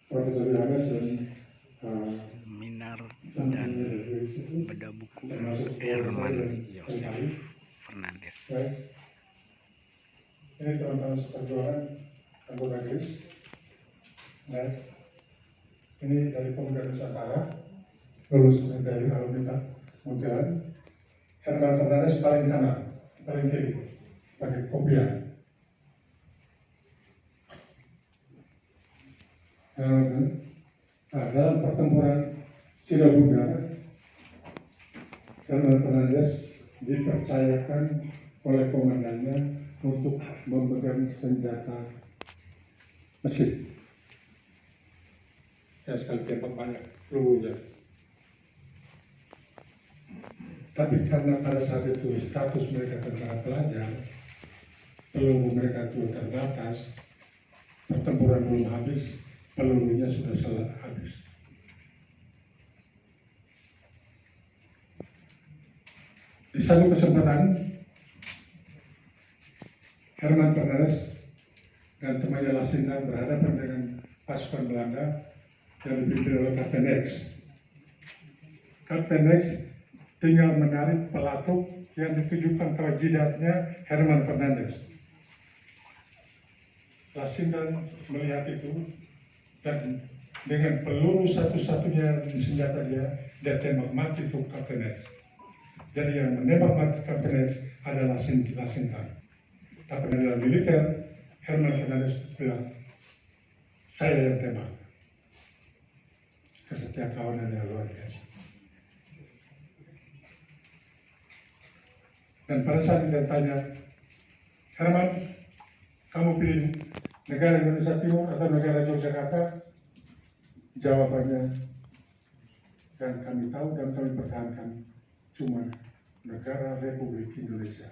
Profesor Yohanes dan Seminar dan dari situ, bedah buku termasuk Herman Yosef Fernandes. Ini teman-teman seperjuangan anggota GRIS. Ini dari Pemuda Nusantara, lulus dari alumni Muntilan. Herman Fernandes paling kanan, paling kiri, pakai kopiah. Dalam pertempuran Sidabunda, Herman Fernandes dipercayakan oleh komandannya untuk memegang senjata mesin. Ya, sekali tembak banyak pelurunya. Tapi karena pada saat itu status mereka tentara pelajar, peluru mereka itu terbatas, pertempuran belum habis, pelurunya sudah habis. Di satu kesempatan, Herman Fernandes dan temannya Lasinda berhadapan dengan pasukan Belanda yang dipimpin oleh Kapten X. Kapten X tinggal menarik pelatuk yang ditujukan ke jidatnya Herman Fernandes. Lasinda melihat itu dan dengan peluru satu-satunya di senjata dia tembak mati itu Kapten X. Jadi yang menembak mati Kapten X adalah Lasinda. Tapi dalam militer, Herman Fernandes bilang, saya yang tembak. Kesetiakawanan yang luar biasa. Dan pada saat kita tanya, Herman, kamu pilih negara Indonesia Timur atau negara Yogyakarta? Jawabannya, dan kami tahu dan kami pertahankan, cuma negara Republik Indonesia.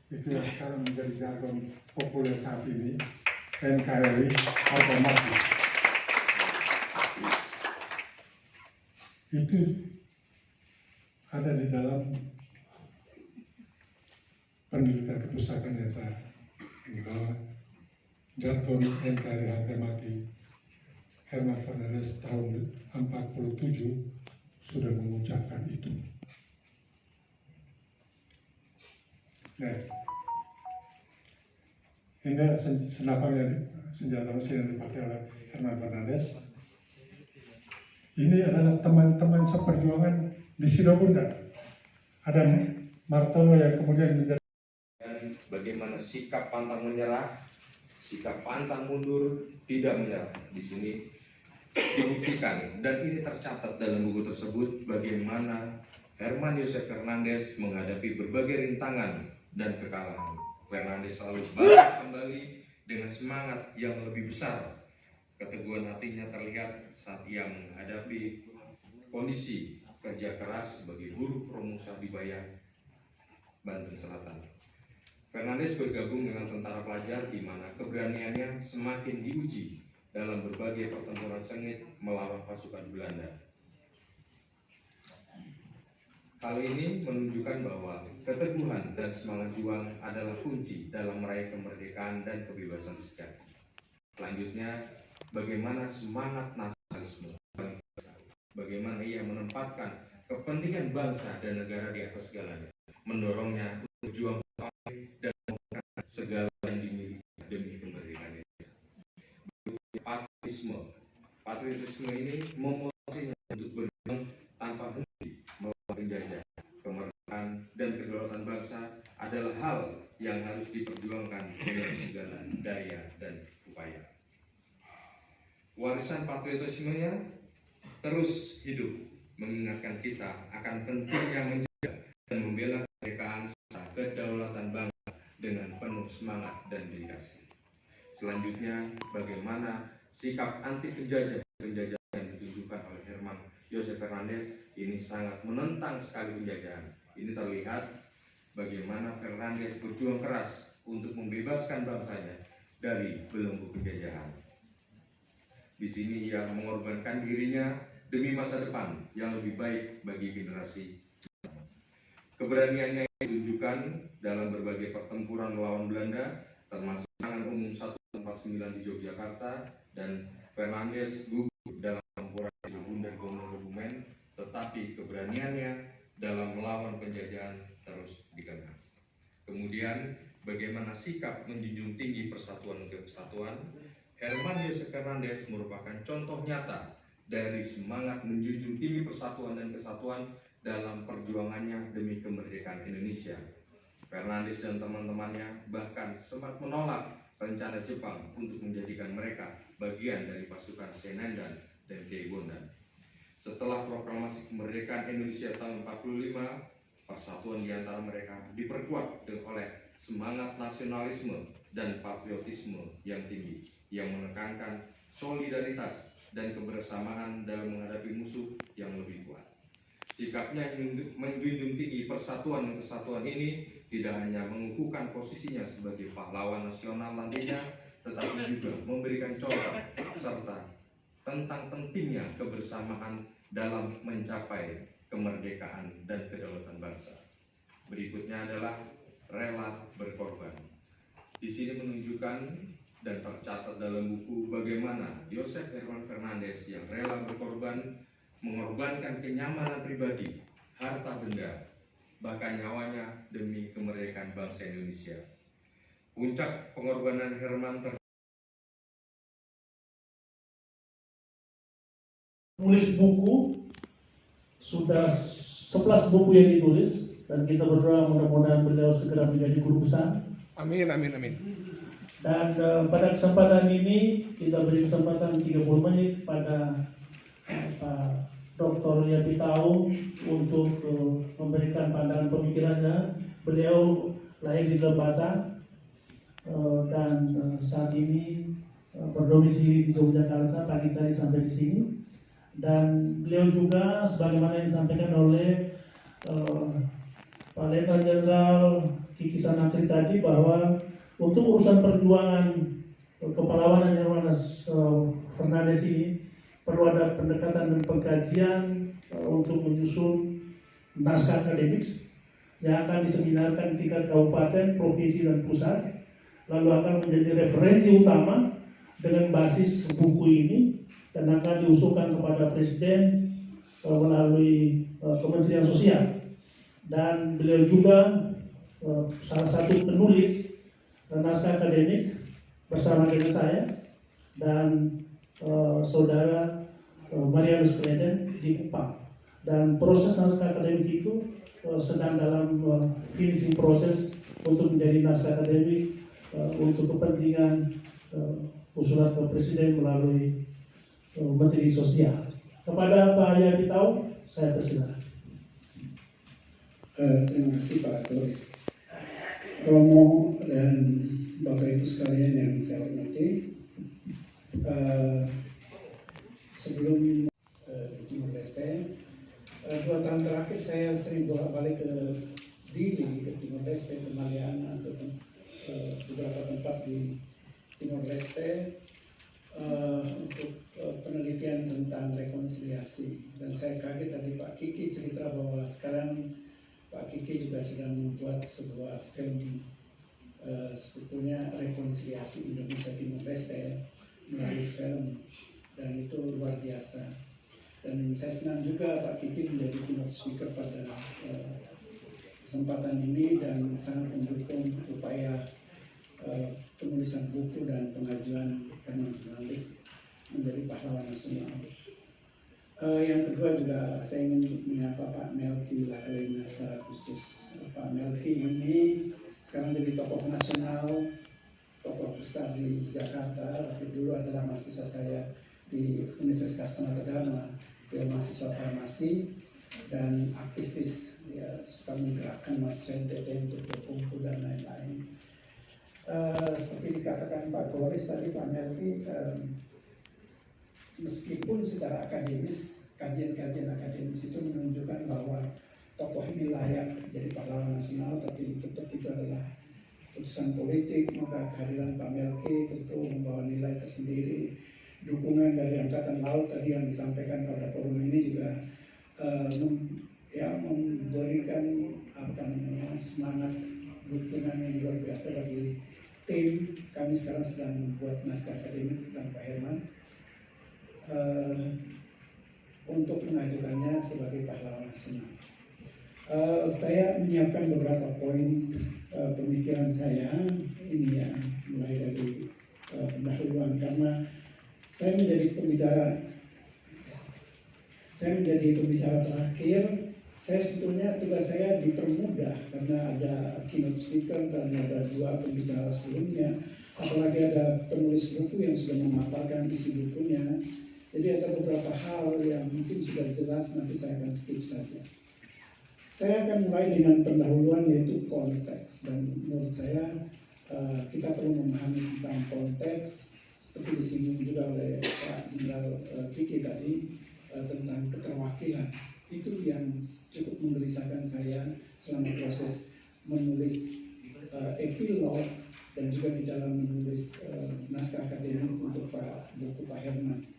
Itu yang sekarang menjadi jargon populer saat ini, NKRI atau mati. Itu ada di dalam penelitian kepustakaan yang saya bahwa jargon NKRI harga mati. Herman Fernandes tahun 47 sudah mengucapkan itu. Nah, ini senapan senjata mesin yang dipakai oleh Herman Fernandes. Ini adalah teman-teman seperjuangan di Sidabunda. Ada Martono yang kemudian menjadi bagaimana sikap pantang menyerah, sikap pantang mundur, tidak menyerah. Di sini dibuktikan dan ini tercatat dalam buku tersebut bagaimana Herman Yosef Fernandes menghadapi berbagai rintangan dan kekalahan. Fernandes selalu bangkit kembali dengan semangat yang lebih besar. Keteguhan hatinya terlihat saat ia menghadapi kondisi kerja keras sebagai buruh Promusa di Bayah, Banten Selatan. Fernandes bergabung dengan tentara pelajar di mana keberaniannya semakin diuji dalam berbagai pertempuran sengit melawan pasukan Belanda. Hal ini menunjukkan bahwa keteguhan dan semangat juang adalah kunci dalam meraih kemerdekaan dan kebebasan sejati. Selanjutnya, bagaimana semangat nasionalisme, bagaimana ia menempatkan kepentingan bangsa dan negara di atas segalanya, mendorongnya untuk berjuang dan menggunakan segala yang dimiliki demi kemerdekaan. Patriotisme ini memotivasinya untuk berjuang tanpa henti melawan penjajah. Kemerdekaan dan kedaulatan bangsa adalah hal yang harus diperjuangkan dengan segala daya dan upaya. Warisan patriotismenya terus hidup, mengingatkan kita akan pentingnya menjaga dan membela kemerdekaan serta kedaulatan bangsa dengan penuh semangat dan dedikasi. Selanjutnya, bagaimana sikap anti penjajahan yang ditunjukkan oleh Herman Yosef Fernandes ini sangat menentang sekali penjajahan. Ini terlihat bagaimana Fernandes berjuang keras untuk membebaskan bangsanya dari belenggu penjajahan. Di sini ia mengorbankan dirinya demi masa depan yang lebih baik bagi generasi. Keberaniannya ditunjukkan dalam berbagai pertempuran melawan Belanda, termasuk serangan umum 149 di Yogyakarta, dan Fernandes gugur dalam tempuran Bundar Kebumen, tetapi keberaniannya dalam melawan penjajahan terus dikenang. Kemudian, bagaimana sikap menjunjung tinggi persatuan dan kesatuan? Herman Joseph Fernandes merupakan contoh nyata dari semangat menjunjung tinggi persatuan dan kesatuan dalam perjuangannya demi kemerdekaan Indonesia. Fernandes dan teman-temannya bahkan sempat menolak rencana Jepang untuk menjadikan mereka bagian dari pasukan Senandan dan Keigondan. Setelah proklamasi kemerdekaan Indonesia tahun 45, persatuan di antara mereka diperkuat oleh semangat nasionalisme dan patriotisme yang tinggi, yang menekankan solidaritas dan kebersamaan dalam menghadapi musuh yang lebih kuat. Sikapnya yang menjunjung tinggi persatuan dan kesatuan ini tidak hanya mengukuhkan posisinya sebagai pahlawan nasional nantinya, tetapi juga memberikan contoh serta tentang pentingnya kebersamaan dalam mencapai kemerdekaan dan kedaulatan bangsa. Berikutnya adalah rela berkorban. Di sini menunjukkan dan tercatat dalam buku bagaimana Joseph Herman Fernandes yang rela berkorban, mengorbankan kenyamanan pribadi, harta benda, bahkan nyawanya demi kemerdekaan bangsa Indonesia. Puncak pengorbanan Herman Nulis buku, sudah 11 buku yang ditulis, dan kita berdoa mudah-mudahan beliau segera menjadi guru besar. Amin, amin, amin. Dan pada kesempatan ini kita beri kesempatan 30 menit pada Pak Dr. Yapi Tau untuk memberikan pandangan pemikirannya. Beliau lahir di Lebata dan saat ini berdomisili di Yogyakarta, pagi tadi sampai di sini. Dan beliau juga sebagaimana yang disampaikan oleh Pak Letnan Jenderal Kiki Sanakri tadi, bahwa untuk urusan perjuangan kepahlawanan Herman Fernandes ini perlu ada pendekatan dan pengkajian untuk menyusun naskah akademik yang akan diseminarkan di tingkat kabupaten, provinsi, dan pusat, lalu akan menjadi referensi utama dengan basis buku ini dan akan diusulkan kepada Presiden melalui Kementerian Sosial. Dan beliau juga salah satu penulis naskah akademik bersama dengan saya dan saudara Marianus Kleden di Kupang. Dan proses naskah akademik itu sedang dalam finishing proses untuk menjadi naskah akademik untuk kepentingan usulan ke Presiden melalui Menteri Sosial. Kepada Pak Yapi Tau, saya persilakan. Terima kasih Pak Turis Romo dan Bapak Ibu sekalian yang saya hormati. Sebelum di Timor Leste, 2 tahun terakhir saya sering bolak-balik ke Dili, ke Timor Leste, ke Mariana, ke beberapa tempat di Timor Leste untuk penelitian tentang rekonsiliasi. Dan saya kaget tadi Pak Kiki cerita bahwa sekarang Pak Kiki juga sedang membuat sebuah film sebetulnya rekonsiliasi Indonesia Timor Leste melalui film, dan itu luar biasa. Dan saya senang juga Pak Kiki menjadi keynote speaker pada kesempatan ini dan sangat mendukung upaya penulisan buku dan pengajuan Herman Fernandes menjadi pahlawan nasional. Yang kedua juga saya ingin menyapa Pak Melki Lahelina secara khusus. Pak Melki ini sekarang jadi tokoh nasional, tokoh besar di Jakarta, tapi dulu adalah mahasiswa saya di Universitas Sanata Dharma. Dia mahasiswa farmasi dan aktivis, ya, suka menggerakkan mahasiswa NTT untuk berkumpul dan lain-lain. Seperti dikatakan Pak Goris tadi, Pak Melki, meskipun secara akademis, kajian-kajian akademis itu menunjukkan bahwa tokoh ini layak jadi pahlawan nasional, tapi tetap itu adalah putusan politik. Maka kehadiran Pak Melki tentu membawa nilai tersendiri. Dukungan dari Angkatan Laut tadi yang disampaikan pada forum ini juga memberikan semangat dukungan yang luar biasa bagi tim. Kami sekarang sedang membuat naskah akademik tentang Pak Herman. pengajuannya sebagai pahlawan nasional. Saya menyiapkan beberapa poin pemikiran saya ini ya, mulai dari pendahuluan, karena saya menjadi pembicara terakhir. Saya sebetulnya tugas saya dipermudah karena ada keynote speaker dan ada 2 pembicara sebelumnya, apalagi ada penulis buku yang sudah memaparkan isi bukunya. Jadi ada beberapa hal yang mungkin sudah jelas, nanti saya akan skip saja. Saya akan mulai dengan pendahuluan, yaitu konteks, dan menurut saya kita perlu memahami tentang konteks seperti disinggung juga oleh Pak Jenderal Kiki tadi tentang keterwakilan. Itu yang cukup menggelisahkan saya selama proses menulis epilog dan juga di dalam menulis naskah akademik untuk buku Pak Herman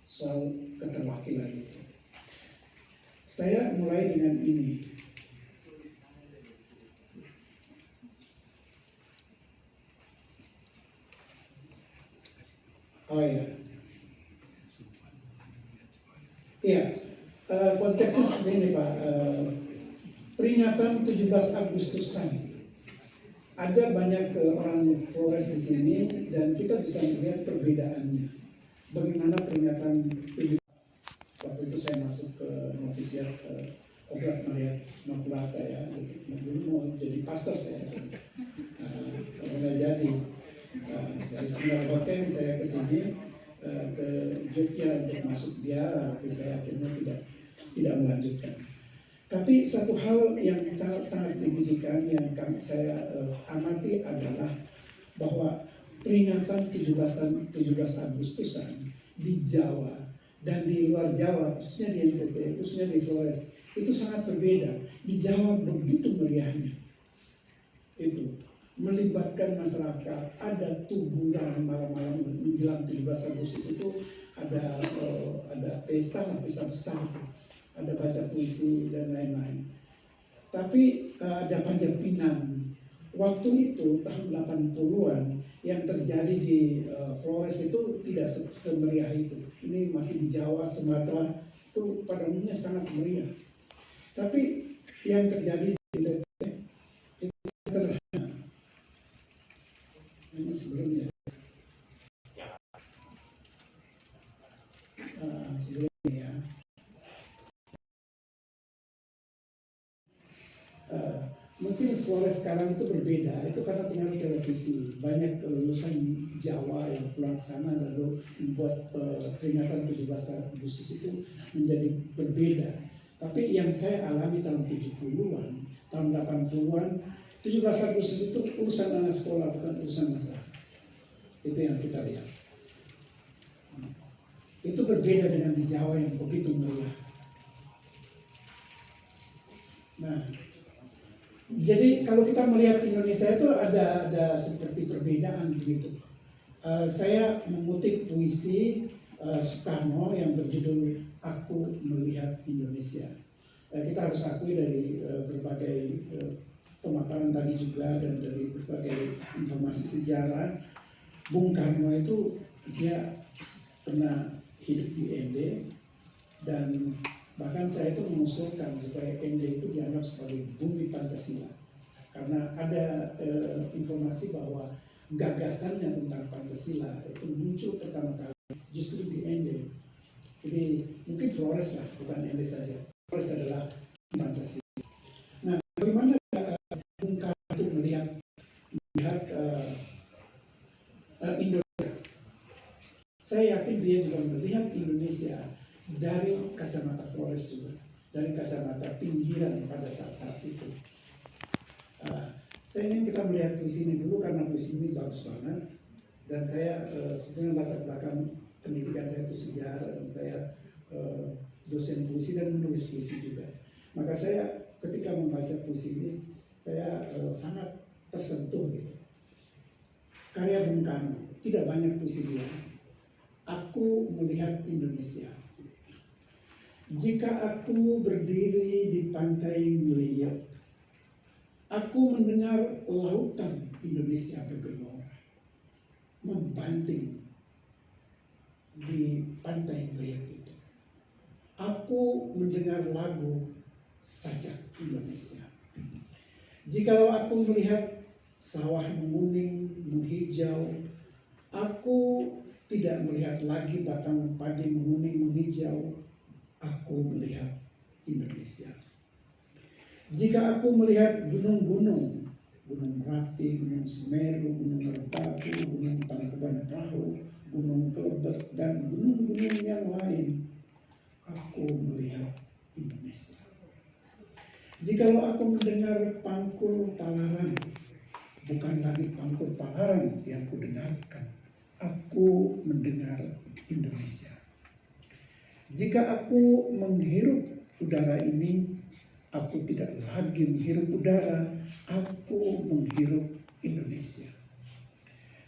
soal keterwakilan itu. Saya mulai dengan ini. Oh ya, iya. Konteksnya seperti ini Pak. Peringatan 17 Agustusan. Ada banyak orang Flores di sini dan kita bisa melihat perbedaannya. Bagaimana peringatan 17. Waktu itu saya masuk ke novisiat Oblat Maria Makulata ya. Dulu mau jadi pastor saya. Nggak jadi. Dari Singapura Hotel saya ke sini ke Jogja untuk masuk biara, tapi saya akhirnya tidak melanjutkan. Tapi satu hal yang sangat signifikan yang saya amati adalah bahwa peringatan 17 Agustusan di Jawa dan di luar Jawa, khususnya di NTT, khususnya di Flores, itu sangat berbeda. Di Jawa begitu meriahnya. Itu melibatkan masyarakat, ada tuguran malam-malam menjelang 17 Agustus itu ada pesta besar, ada baca puisi dan lain-lain. Tapi ada panjat pinang. Waktu itu tahun 80-an yang terjadi di Flores itu tidak semeriah itu. Ini masih di Jawa, Sumatera itu pada umumnya sangat meriah. Tapi yang terjadi di NTT itu sederhana. Ini sebelumnya. Sebelumnya ya. Mungkin Flores sekarang itu berbeda, itu karena pengaruh televisi. Banyak lulusan Jawa yang pulang ke sana lalu membuat peringatan 17 Agustus itu menjadi berbeda. Tapi yang saya alami tahun 70-an, tahun 80-an, 17 Agustus itu urusan anak sekolah, bukan urusan masyarakat. Itu yang kita lihat. Itu berbeda dengan di Jawa yang begitu meriah. Nah, jadi kalau kita melihat Indonesia itu ada seperti perbedaan begitu. Saya mengutip puisi Soekarno yang berjudul Aku Melihat Indonesia. Kita harus akui dari berbagai pemaparan tadi juga dan dari berbagai informasi sejarah, Bung Karno itu dia pernah hidup di ND dan bahkan saya itu mengusulkan supaya ND itu dianggap sebagai bumi Pancasila karena ada informasi bahwa gagasannya tentang Pancasila itu muncul pertama kali justru di ND. Jadi mungkin Flores lah, bukan ND saja. Flores adalah Pancasila. Nah, bagaimana Bung Karno itu melihat Indonesia? Saya yakin dia juga melihat Indonesia dari kacamata Flores juga, dari kacamata pinggiran pada saat itu. Saya ingin kita melihat puisi ini dulu karena puisi ini bagus banget dan saya sebetulnya latar belakang pendidikan saya itu sejarah dan saya dosen puisi dan menulis puisi juga. Maka saya ketika membaca puisi ini saya sangat tersentuh gitu. Karya Bung Karno, tidak banyak puisi dia. Aku melihat Indonesia. Jika aku berdiri di pantai melihat, aku mendengar lautan Indonesia bergelora, membanting di pantai melihat itu. Aku aku mendengar lagu sajak Indonesia. Jikalau aku melihat sawah menguning, menghijau, aku tidak melihat lagi batang padi menguning, menghijau, aku melihat Indonesia. Jika aku melihat gunung-gunung, Gunung Merapi, Gunung Semeru, Gunung Merbabu, Gunung Tangkuban Perahu, Gunung Kelebet, dan gunung-gunung yang lain, aku melihat Indonesia. Jikalau aku mendengar Pangkul Palaran, bukan lagi Pangkul Palaran yang aku dengarkan, aku mendengar Indonesia. Jika aku menghirup udara ini, aku tidak lagi menghirup udara, aku menghirup Indonesia.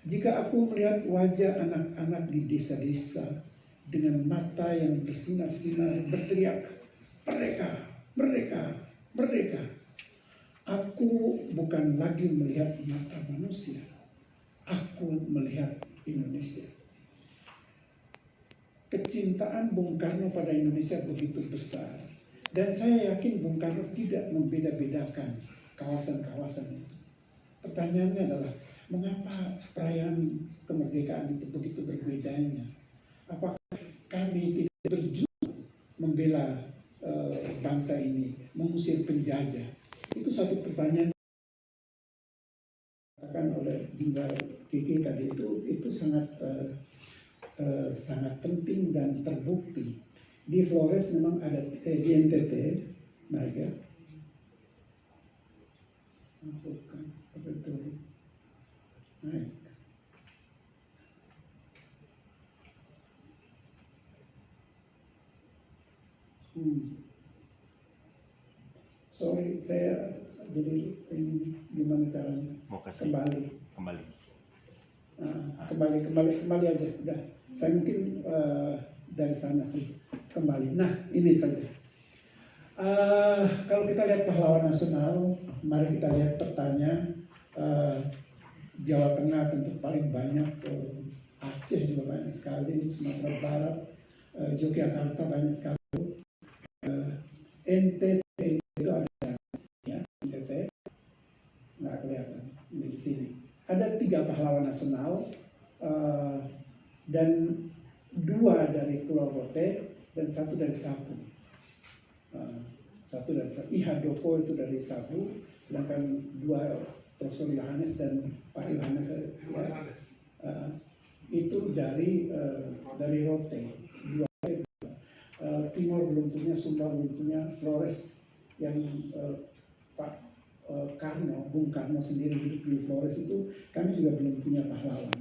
Jika aku melihat wajah anak-anak di desa-desa dengan mata yang bersinar-sinar berteriak, "Merdeka, merdeka, merdeka," aku bukan lagi melihat mata manusia, aku melihat Indonesia. Kecintaan Bung Karno pada Indonesia begitu besar, dan saya yakin Bung Karno tidak membeda-bedakan kawasan-kawasan itu. Pertanyaannya adalah, mengapa perayaan kemerdekaan itu begitu berbedanya? Apakah kami tidak berjuang membela bangsa ini, mengusir penjajah? Itu satu pertanyaan yang oleh Jenderal Kiki tadi, itu sangat sangat penting dan terbukti. Di Flores memang ada, di NTT, naik ya. Bukan, apa itu? Naik. Sorry, saya jadi ini gimana caranya? Kembali. Kembali aja. Udah, saya mungkin dari sana sih kembali. Nah, ini saja. Kalau kita lihat pahlawan nasional, mari kita lihat petanya. Jawa Tengah tentu paling banyak, Aceh juga banyak sekali, Sumatera Barat, Yogyakarta banyak sekali, NTT itu ada ya, NTT nggak kelihatan di sini. Ada 3 pahlawan nasional dan 2 dari Pulau Rote dan 1 dari Sabu. 1 dari Sabu. I Handoko itu dari Sabu, sedangkan 2 Profesor Yohanes dan Pak Yohanes itu dari Rote. 2 Timor belum punya, Sumba belum punya, Flores yang Pak Karno, Bung Karno sendiri hidup di Flores itu, kami juga belum punya pahlawan.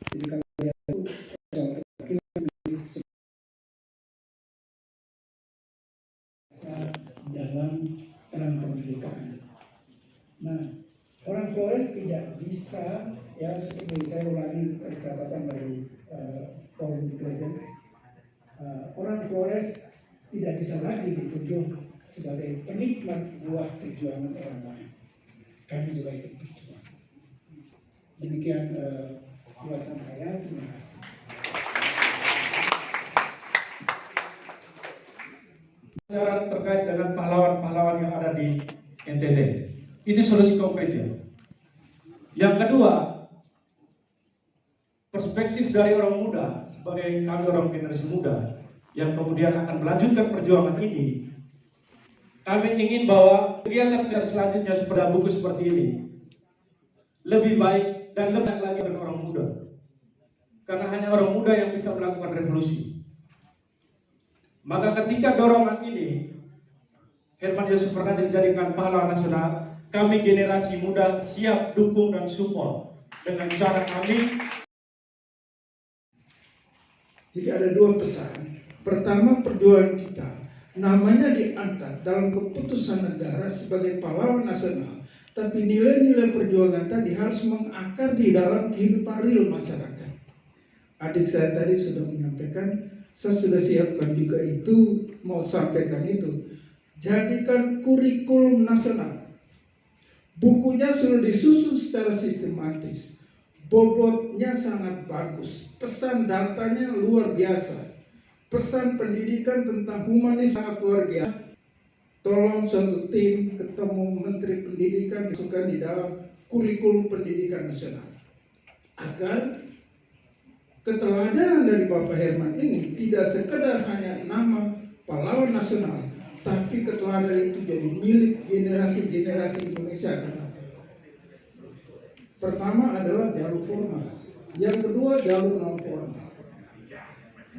Jadi kalau lihat itu dalam perang kemerdekaan. Nah, orang Flores tidak bisa, ya seperti saya ulangi catatan dari Forum Global, orang Flores tidak bisa lagi dituduh sebagai penikmat buah perjuangan orang lain. Kami juga ikut berjuang. Demikian ulasan saya. Terima kasih. Terkait dengan pahlawan-pahlawan yang ada di NTT, itu solusi konkretnya. Yang kedua, perspektif dari orang muda, sebagai kami orang generasi muda yang kemudian akan melanjutkan perjuangan ini, kami ingin bahwa kegiatan selanjutnya seperti buku seperti ini lebih baik dan lebih lagi dengan orang muda, karena hanya orang muda yang bisa melakukan revolusi. Maka ketika dorongan ini Herman Yosef Fernandes dijadikan pahlawan nasional, kami generasi muda siap dukung dan support dengan cara kami. Jadi ada 2 pesan. Pertama, perjuangan kita namanya diangkat dalam keputusan negara sebagai pahlawan nasional, tapi nilai-nilai perjuangan tadi harus mengakar di dalam kehidupan real masyarakat. Adik saya tadi sudah menyampaikan, saya sudah siapkan juga itu, mau sampaikan itu. Jadikan kurikulum nasional. Bukunya sudah disusun secara sistematis. Bobotnya sangat bagus. Pesan datanya luar biasa. pesan pendidikan tentang humanis sangat luar biasa. Tolong suatu tim ketemu Menteri Pendidikan masukkan di dalam kurikulum pendidikan nasional agar keteladanan dari Bapak Herman ini tidak sekedar hanya nama pahlawan nasional, tapi keteladanan itu jadi milik generasi-generasi Indonesia. Pertama adalah jalur formal, yang kedua jalur non formal.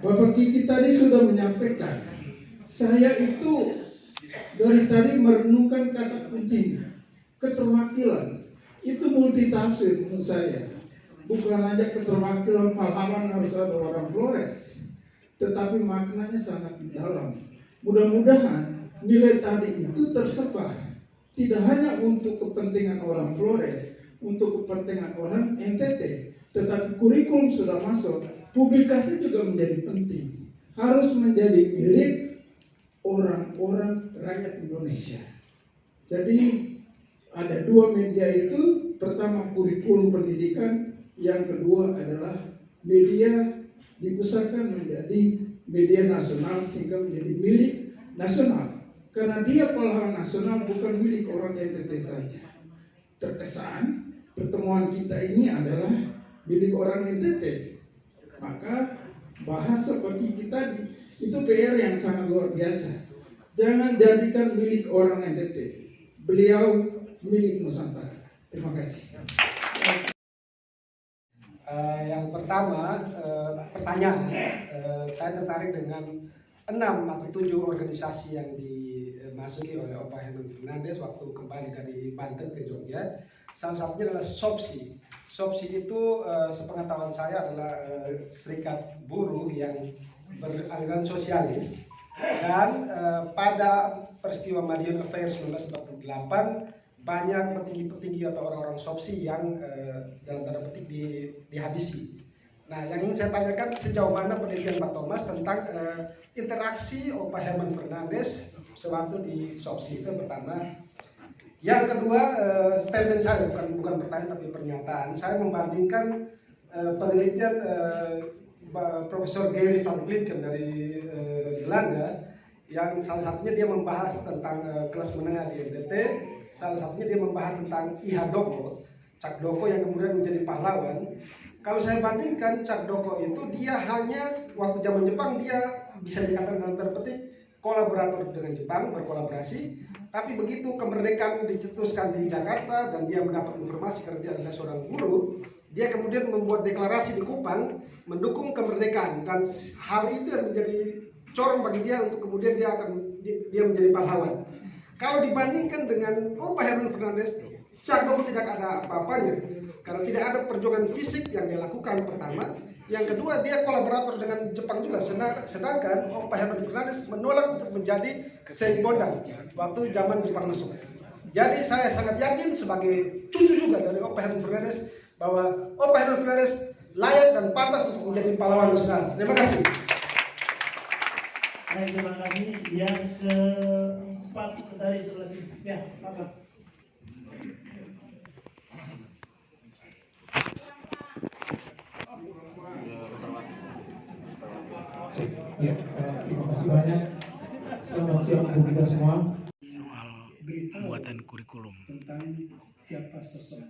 Bapak Kiki tadi sudah menyampaikan, saya itu dari tadi merenungkan kata kuncinya, keterwakilan. Itu multitafsir menurut saya. Bukan hanya keterwakilan pahlawan harus ada orang Flores, tetapi maknanya sangat dalam. Mudah-mudahan nilai tadi itu tersebar, tidak hanya untuk kepentingan orang Flores, untuk kepentingan orang NTT, tetapi kurikulum sudah masuk, publikasi juga menjadi penting, harus menjadi milik orang-orang rakyat Indonesia. Jadi ada dua media itu, pertama kurikulum pendidikan, yang kedua adalah media dibesarkan menjadi media nasional sehingga menjadi milik nasional. Karena dia pahlawan nasional, bukan milik orang NTT saja. Terkesan pertemuan kita ini adalah milik orang NTT. Maka bahas seperti kita itu PR yang sangat luar biasa. Jangan jadikan milik orang NTT. Beliau milik Nusantara. Terima kasih. Yang pertama, pertanyaan. Saya tertarik dengan 6 atau 7 organisasi yang dimasuki oleh Opa Herman Fernandes waktu kembali dari Banten ke Jogja. Salah satunya adalah SOPSI. SOPSI itu sepengetahuan saya adalah serikat buruh yang beraliran sosialis, dan pada peristiwa Madiun Affair 1948 banyak petinggi-petinggi atau orang-orang SOPSI yang dalam tanda petik dihabisi. Nah, yang ingin saya tanyakan, sejauh mana penelitian Pak Thomas tentang interaksi Opa Herman Fernandes sewaktu di SOPSI? Itu pertama. Yang kedua, statement saya bukan pertanyaan tapi pernyataan. Saya membandingkan penelitian Profesor Gary van Klinken dari Belanda, yang salah satunya dia membahas tentang kelas menengah di NTT, salah satunya dia membahas tentang Iha Doko, Cak Doko yang kemudian menjadi pahlawan. Kalau saya bandingkan, Cak Doko itu dia hanya waktu zaman Jepang dia bisa dikatakan dalam tanda petik kolaborator dengan Jepang, berkolaborasi, tapi begitu kemerdekaan dicetuskan di Jakarta dan dia mendapat informasi karena dia adalah seorang guru, dia kemudian membuat deklarasi di Kupang mendukung kemerdekaan, dan hal itu yang menjadi corong bagi dia untuk kemudian dia menjadi pahlawan. Kalau dibandingkan dengan Opa Herman Fernandes, Cak Doko tidak ada apa-apanya karena tidak ada perjuangan fisik yang dia lakukan, pertama. Yang kedua, dia kolaborator dengan Jepang juga, sedangkan Opa Herman Fernandes menolak untuk menjadi Seibodang waktu zaman Jepang masuk. Jadi saya sangat yakin sebagai cucu juga dari Opa Herman Fernandes bahwa Opa Herman Fernandes layak dan pantas untuk menjadi pahlawan nasional. Terima kasih. Baik, terima kasih. Yang keempat dari sebelah sini. Ya, Bapak. Ya, terima kasih banyak. Selamat siang untuk kita semua. Soal pembuatan kurikulum tentang siapa sosok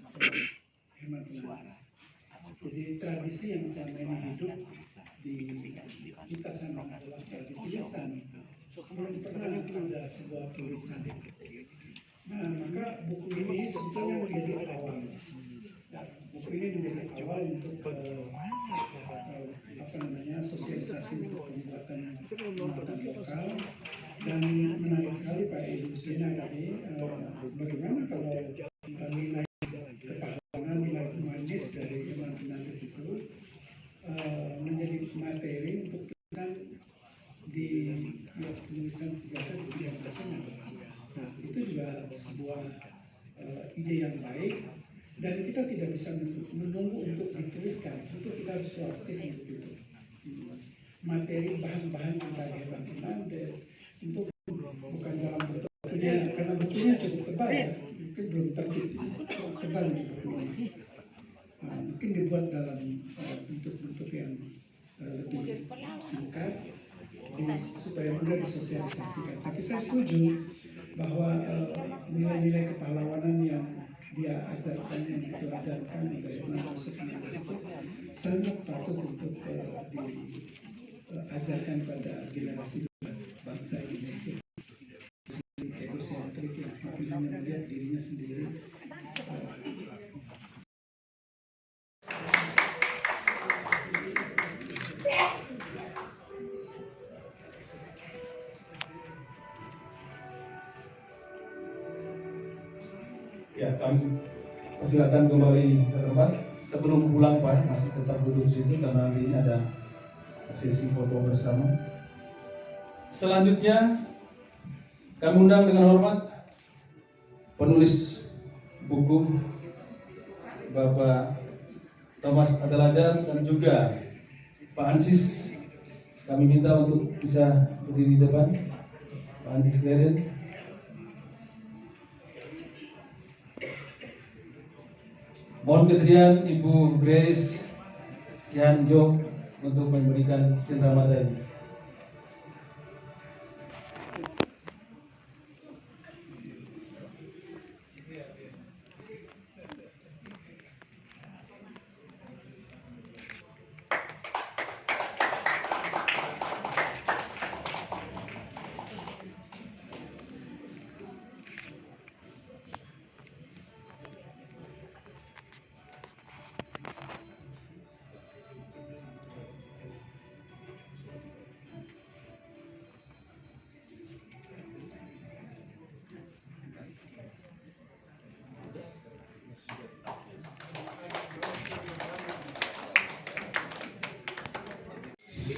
Herman Fernandes. Jadi tradisi yang selama ini hidup di kita sana adalah tradisi lisan. Belum pernah ada sebuah tulisan. Nah, maka buku ini sebetulnya menjadi awal. Buku ini menjadi awal untuk sosialisasi untuk pembuatan muatan lokal. Dan menarik sekali Pak Ibu Sina tadi, bagaimana kalau nilai kepahlawanan, nilai humanis dari Herman Fernandes itu menjadi materi untuk tulisan di tulisan sejarah di bidang nasional. Nah, itu juga sebuah ide yang baik, dan kita tidak bisa menunggu untuk dituliskan, itu kita harus proaktif untuk itu. Materi bahan-bahan tentang Herman Fernandes untuk bukan dalam bentuk bukunya, karena bukunya cukup tebal ya, mungkin belum terbit, cukup tebal nih bukunya. Mungkin dibuat dalam bentuk-bentuk yang lebih singkat, supaya mudah disosialisasikan. Tapi saya setuju bahwa nilai-nilai kepahlawanan yang dia ajarkan, yang itu ajarkan dari Joseph Fernandes itu sangat patut untuk diajarkan pada generasi bangsa Indonesia. Egosentrik yang semakin hanya melihat dirinya sendiri. Ya, kami persilakan kembali ke tempat. Sebelum pulang Pak, masih tetap duduk di situ karena nanti ini ada sesi foto bersama. Selanjutnya kami undang dengan hormat penulis buku Bapak Thomas Atalajar dan juga Pak Ansis. Kami minta untuk bisa berdiri di depan. Pak Ansis Kleden. Mohon kesediaan Ibu Grace Sihanjo untuk memberikan cenderamata ini.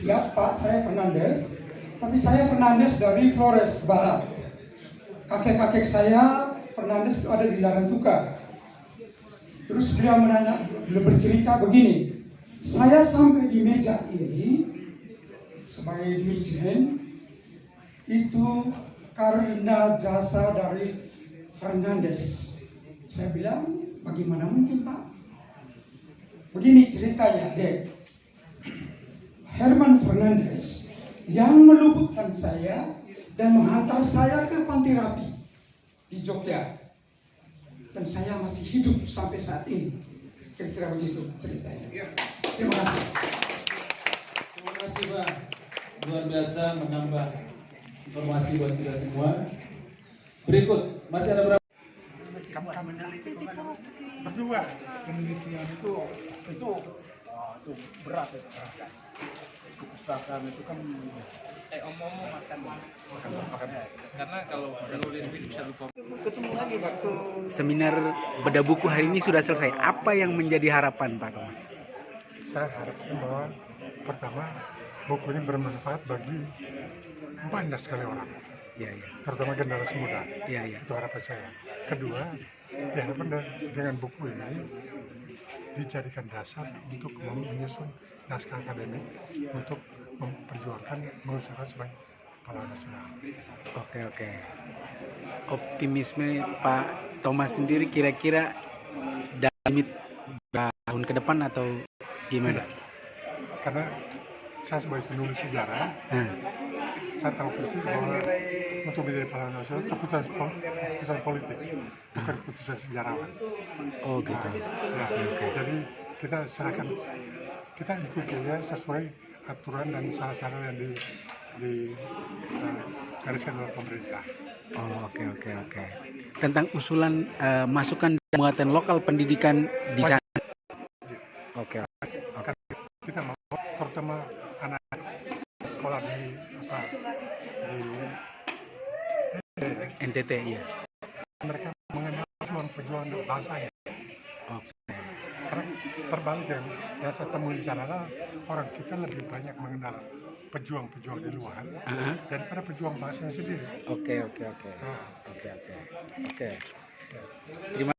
Ya Pak, saya Fernandes, tapi saya Fernandes dari Flores Barat. Kakek-kakek saya Fernandes ada di Larantuka. Terus beliau bercerita begini, saya sampai di meja ini sebagai dirjen itu karena jasa dari Fernandes. Saya bilang, bagaimana mungkin Pak? Begini ceritanya, Dek. Herman Fernandes yang meluputkan saya dan menghantar saya ke Panti Rapi di Jogja, dan saya masih hidup sampai saat ini. Kira-kira begitu ceritanya. Terima kasih. Terima kasih Pak, luar biasa menambah informasi buat kita semua. Berikut masih ada berapa? Berdua penelitian itu berat ya. Kepustakaan itu kan Omong-omong makan karena kalau menulis bisa lupa. Seminar bedah buku hari ini sudah selesai. Apa yang menjadi harapan Pak Thomas? saya harapkan bahwa pertama buku ini bermanfaat bagi banyak sekali orang, Ya. terutama generasi muda. Ya. Itu harapan saya. Kedua, harapan dengan buku ini dijadikan dasar untuk menyusun naskah akademik untuk memperjuangkan mengusulkan sebagai pahlawan nasional. Oke. Optimisme Pak Thomas sendiri kira-kira dalam tahun ke depan atau gimana? Tidak. Karena saya sebagai penulis sejarah, saya tahu persis bahwa untuk menjadi pahlawan nasional keputusan politik, bukan keputusan sejarawan. Oh gitu. Oke. Jadi kita serahkan, kita ikuti ya sesuai aturan dan syarat-syarat yang digariskan oleh pemerintah. Oh, oke. Tentang usulan masukan dan muatan lokal pendidikan di sana. Oke. Kita mau terutama anak sekolah di NTT ya. mereka mengenal perjuangan bangsanya. Oke. Karena terbalik yang saya temui di sana adalah orang kita lebih banyak mengenal pejuang-pejuang di luar daripada pejuang bangsanya sendiri. Oke. Terima